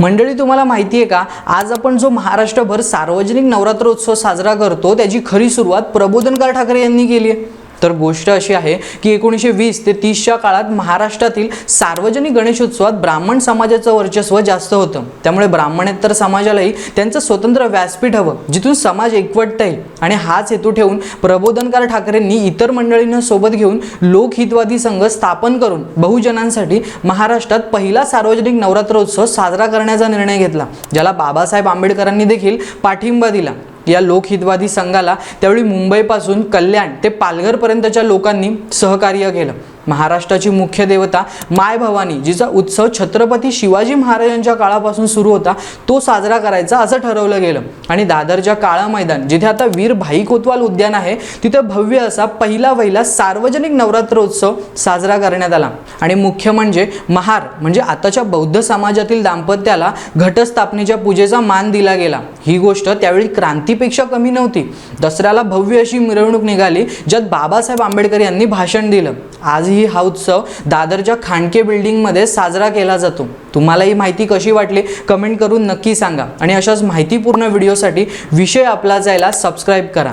मंडळी, तुम्हाला माहिती आहे का, आज आपण जो महाराष्ट्रभर सार्वजनिक नवरात्रोत्सव साजरा करतो त्याची खरी सुरुवात प्रबोधनकार ठाकरे यांनी केली आहे। तर गोष्ट अशी आहे की 1920 ते 30च्या काळात महाराष्ट्रातील सार्वजनिक गणेशोत्सवात ब्राह्मण समाजाचं वर्चस्व जास्त होतं। त्यामुळे ब्राह्मणेतर समाजालाही त्यांचं स्वतंत्र व्यासपीठ हवं जिथून समाज एकवटता येईल, आणि हाच हेतू ठेवून प्रबोधनकार ठाकरेंनी इतर मंडळींना सोबत घेऊन लोकहितवादी संघ स्थापन करून बहुजनांसाठी महाराष्ट्रात पहिला सार्वजनिक नवरात्रोत्सव साजरा करण्याचा निर्णय घेतला, ज्याला बाबासाहेब आंबेडकरांनी देखील पाठिंबा दिला। या लोकहितवादी संघाला त्यावेळी मुंबईपासून कल्याण ते पालघर पर्यंतच्या लोकांनी सहकार्य केलं। महाराष्ट्राची मुख्य देवता माय भवानी, जिचा उत्सव छत्रपती शिवाजी महाराजांच्या काळापासून सुरू होता, तो साजरा करायचा असं ठरवलं गेलं। आणि दादरच्या काळा मैदान, जिथे आता वीर भाई कोतवाल उद्यान आहे, तिथे भव्य असा पहिला सार्वजनिक नवरात्रोत्सव साजरा करण्यात आला। आणि मुख्य म्हणजे महार म्हणजे आताच्या बौद्ध समाजातील दाम्पत्याला घटस्थापनेच्या पूजेचा मान दिला गेला। ही गोष्ट त्यावेळी क्रांतीपेक्षा कमी नव्हती। दसऱ्याला भव्य अशी मिरवणूक निघाली, ज्यात बाबासाहेब आंबेडकर यांनी भाषण दिलं। आजही हा उत्सव दादरच्या खांडके बिल्डिंगमध्ये साजरा केला जातो। तुम्हाला ही माहिती कशी वाटली कमेंट करून नक्की सांगा, आणि अशाच माहितीपूर्ण व्हिडिओसाठी विषय आपला जायला सबस्क्राईब करा।